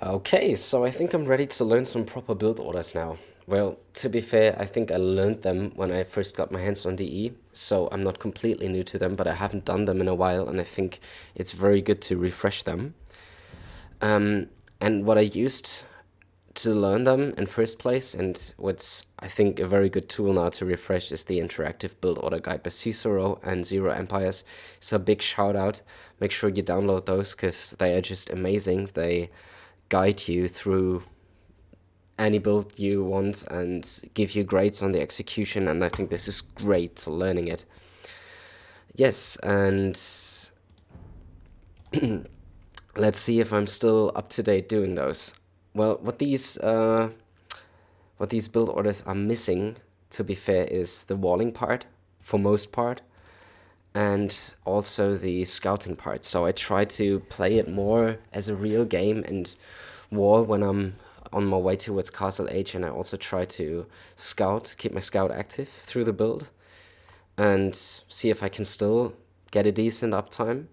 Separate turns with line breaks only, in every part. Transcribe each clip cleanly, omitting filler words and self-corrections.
Okay, so I think I'm ready to learn some proper build orders now. Well, to be fair, I think I learned them when I first got my hands on DE, so I'm not completely new to them, but I haven't done them in a while, and I think it's very good to refresh them. And what I used to learn them in first place, and what's I think a very good tool now to refresh, is the interactive build order guide by Cicero and Zero Empires. So a big shout out. Make sure you download those because they are just amazing. They guide you through any build you want and give you grades on the execution, and I think this is great learning it. Yes, and let's see if I'm still up to date doing those. Well, what these build orders are missing, to be fair, is the walling part for most part, and also the scouting part. So I try to play it more as a real game and wall when I'm on my way towards Castle Age, and I also try to scout, keep my scout active through the build, and see if I can still get a decent uptime.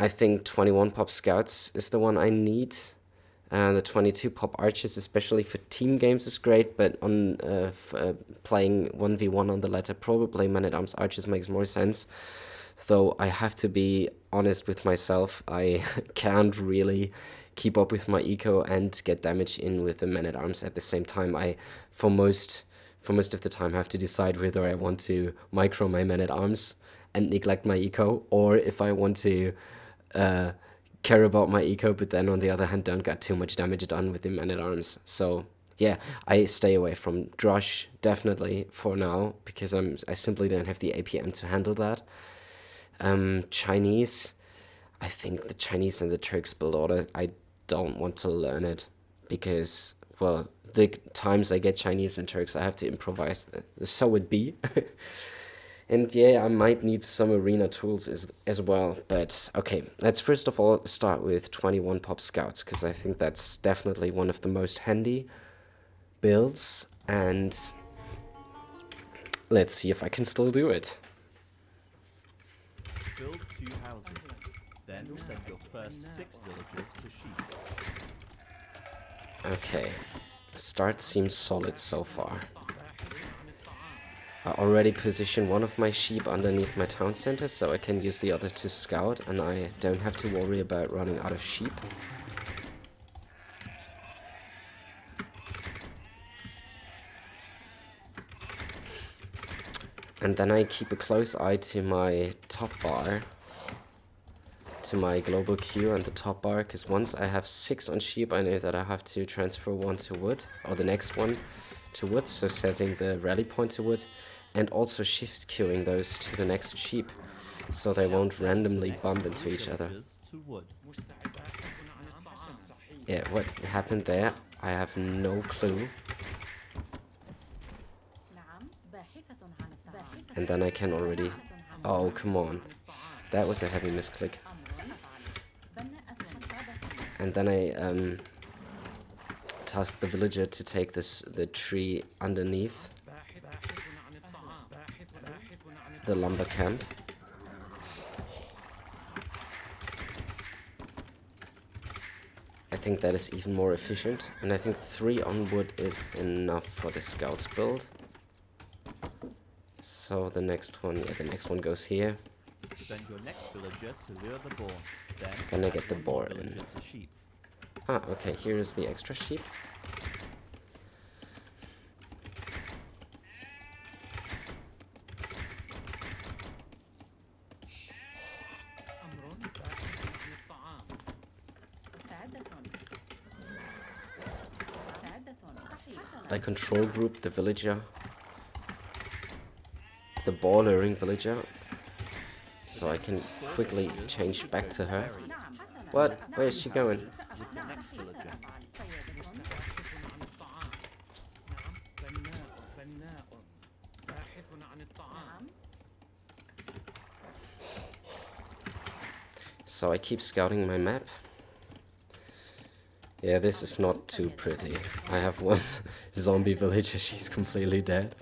I think 21 pop scouts is the one I need. The 22 pop archers, especially for team games, is great, but on playing 1v1 on the latter, probably Man at Arms archers makes more sense. Though I have to be honest with myself, I can't really keep up with my eco and get damage in with the Man at Arms at the same time. I, for most of the time, have to decide whether I want to micro my Man at Arms and neglect my eco, or if I want to uh, care about my eco, but then on the other hand, don't get too much damage done with the Man at Arms. So yeah, I stay away from Drush definitely for now because I simply don't have the APM to handle that. Chinese, I think the Chinese and the Turks build order, I don't want to learn it because, well, the times I get Chinese and Turks, I have to improvise. So it be. And yeah, I might need some arena tools as well. But okay, let's first of all start with 21 pop scouts because I think that's definitely one of the most handy builds. And let's see if I can still do it.
Build 2 houses. Then send your first 6 villagers to sheep.
Okay, start seems solid so far. I already positioned one of my sheep underneath my town center, so I can use the other to scout, and I don't have to worry about running out of sheep. And then I keep a close eye to my top bar, to my global queue and the top bar, because once I have 6 on sheep, I know that I have to transfer one to wood, or the next one to wood, so setting the rally point to wood, and also shift queuing those to the next sheep, so they won't randomly bump into each other. Yeah, what happened there, I have no clue. And then I can already... Oh, come on. That was a heavy misclick. And then I tasked the villager to take the tree underneath the lumber camp. I think that is even more efficient, and I think 3 on wood is enough for the scouts build. So the next one goes here.
Send your next villager to lure the boar.
Then I get the boar in.
To sheep.
Ah, okay, here is the extra sheep. I control group the villager, the boar luring villager, so I can quickly change back to her. What? Where is she going? So I keep scouting my map. Yeah, this is not too pretty. I have one zombie villager, she's completely dead.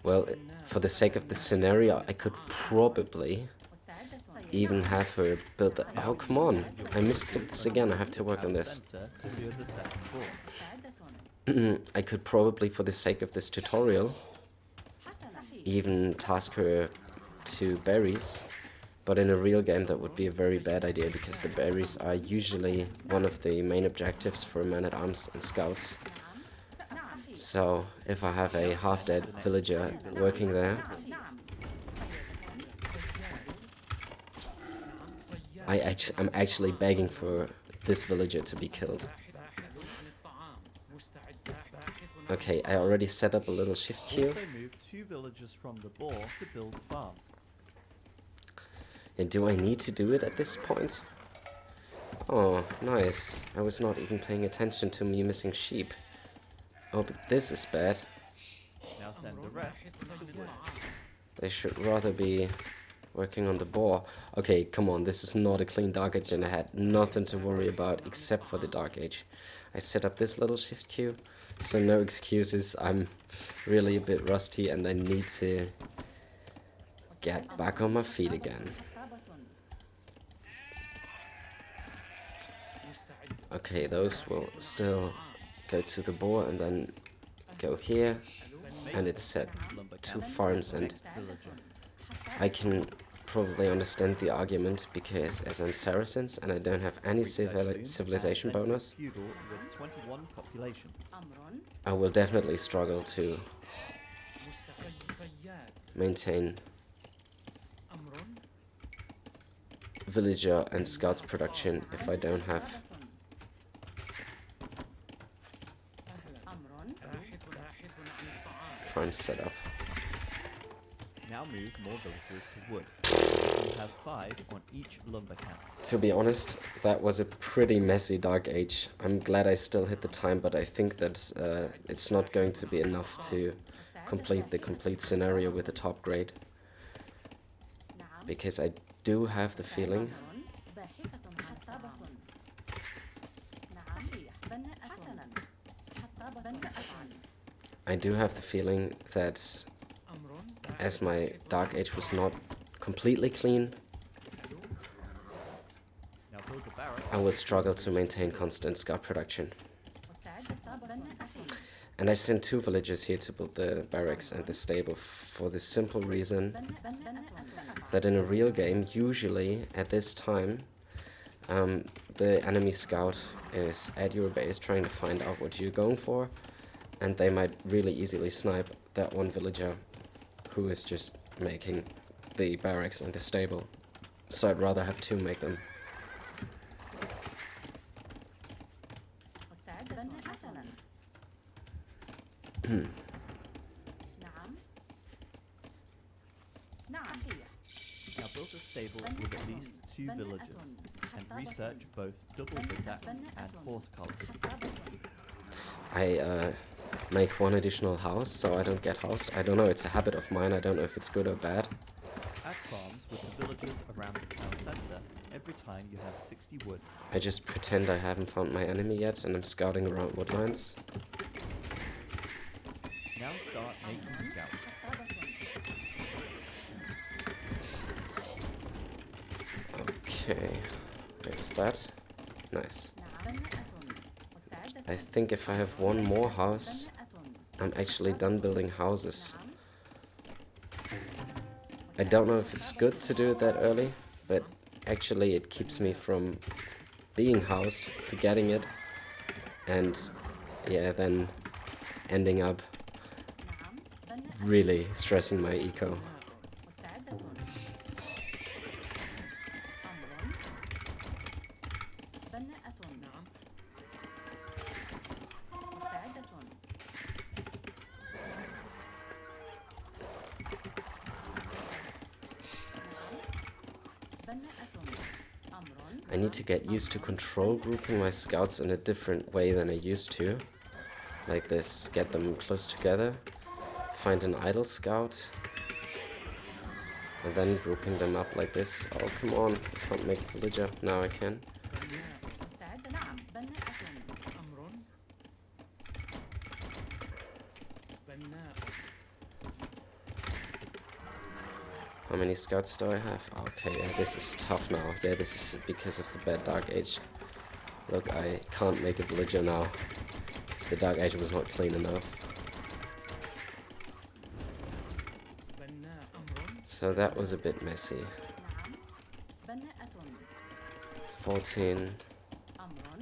Well, for the sake of the scenario, I could probably even have her build the... Oh, come on. I misclicked this again. I have to work on this.
Center to clear the second ball.
I could probably, for the sake of this tutorial, even task her to berries. But in a real game that would be a very bad idea, because the berries are usually one of the main objectives for man-at-arms and scouts. So if I have a half-dead villager working there, I'm actually begging for this villager to be killed. Okay, I already set up a little shift queue.
Also move 2 villagers from the boar to build farms.
And do I need to do it at this point? Oh, nice. I was not even paying attention to me missing sheep. Oh, but this is bad.
Now send the rest to wood.
They should rather be working on the boar. Okay, come on, this is not a clean Dark Age, and I had nothing to worry about except for the Dark Age. I set up this little shift queue, so no excuses. I'm really a bit rusty and I need to get back on my feet again. Okay, those will still go to the boar and then go here, and it's set 2 farms, and I can probably understand the argument, because as I'm Saracens and I don't have any civilization bonus,
Feudal with 21 population.
I will definitely struggle to maintain villager and scouts production if I don't have farms set up.
Now move more villagers to wood. You have 5 on each lumber camp.
To be honest, that was a pretty messy Dark Age. I'm glad I still hit the time, but I think that it's not going to be enough to complete the complete scenario with the top grade. Because I do have the feeling that as my Dark Age was not completely clean,
Now build a barrack.
I would struggle to maintain constant scout production. And I sent 2 villagers here to build the barracks and the stable for the simple reason that in a real game, usually at this time, the enemy scout is at your base trying to find out what you're going for, and they might really easily snipe that one villager who is just making the barracks and the stable. So I'd rather have 2 make them.
Now build a stable with at least 2 villagers. And research both double Bizax and horse culture.
I make 1 additional house so I don't get housed. I don't know, it's a habit of mine. I don't know if it's good or bad.
Add farms with the villagers around the town center every time you have 60 wood.
I just pretend I haven't found my enemy yet and I'm scouting around woodlines.
Now start making scouts.
Okay, there's that. Nice. I think if I have 1 more house, I'm actually done building houses. I don't know if it's good to do it that early, but actually it keeps me from being housed, forgetting it, and yeah, then ending up really stressing my eco. I need to get used to control grouping my scouts in a different way than I used to. Like this, get them close together, find an idle scout, and then grouping them up like this. Oh, come on, I can't make a villager. Now I can. How many scouts do I have? Okay, yeah, this is tough now. Yeah, this is because of the bad Dark Age. Look, I can't make a villager now. 'Cause the Dark Age was not clean enough. So that was a bit messy.
نعم بناءة
14.
أمر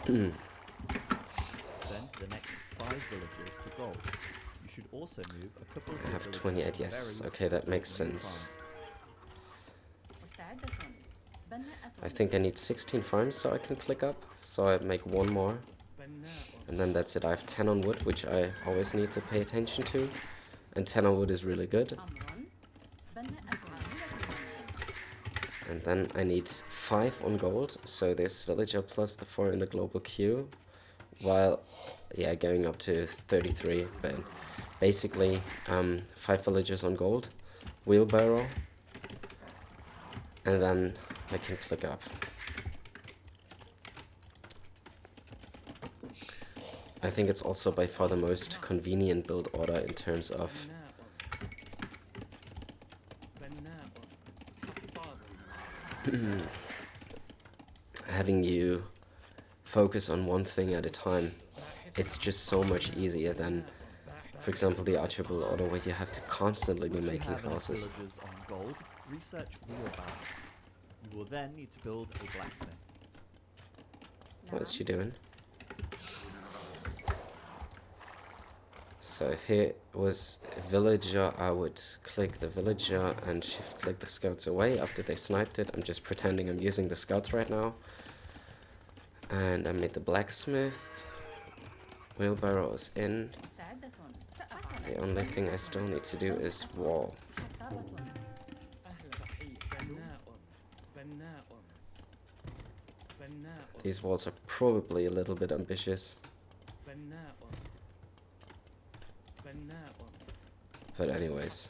Then the next 5 villages to gold. You should also move a couple of
I have
villages
28,
from
yes.
berries
Okay, that
to
makes
build new
sense.
farms.
مستعدة بناءة
I think I need 16 farms so I can click up. So I make one more. And then that's it. I have 10 on wood, which I always need to pay attention to. And 10 on wood is really good.
أمر بناءة عاملة
And then I need 5 on gold. So this villager plus the 4 in the global queue. While, yeah, going up to 33. But basically, 5 villagers on gold. Wheelbarrow. And then I can click up. I think it's also by far the most convenient build order in terms of having you focus on one thing at a time. It's just so much easier than, for example, the Archibald order where you have to constantly be
Once you
making
have enough
houses.
villagers on gold, research wheelbarrow. You will then need to build a blacksmith.
What is she doing? So if here was a villager, I would click the villager and shift click the scouts away after they sniped it. I'm just pretending I'm using the scouts right now. And I made the blacksmith. Wheelbarrow is in.
مستعدة سأفعل
The only thing I still need to do is wall.
حطابة
These walls are probably a little bit ambitious. But anyways,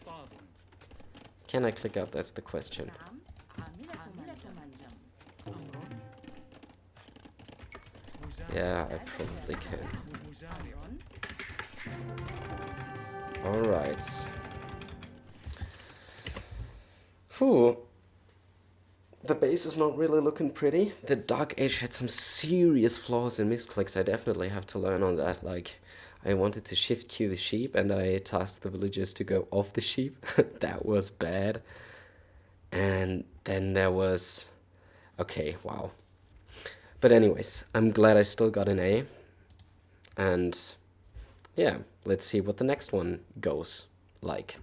can I click up? That's the question.
نعم عاملة منجم
Yeah, I probably can.
أمر
Alright. Whew. The base is not really looking pretty. The Dark Age had some serious flaws in misclicks. I definitely have to learn on that. Like, I wanted to shift queue the sheep and I tasked the villagers to go off the sheep. That was bad. And then there was... Okay, wow. But anyways, I'm glad I still got an A. And yeah, let's see what the next one goes like.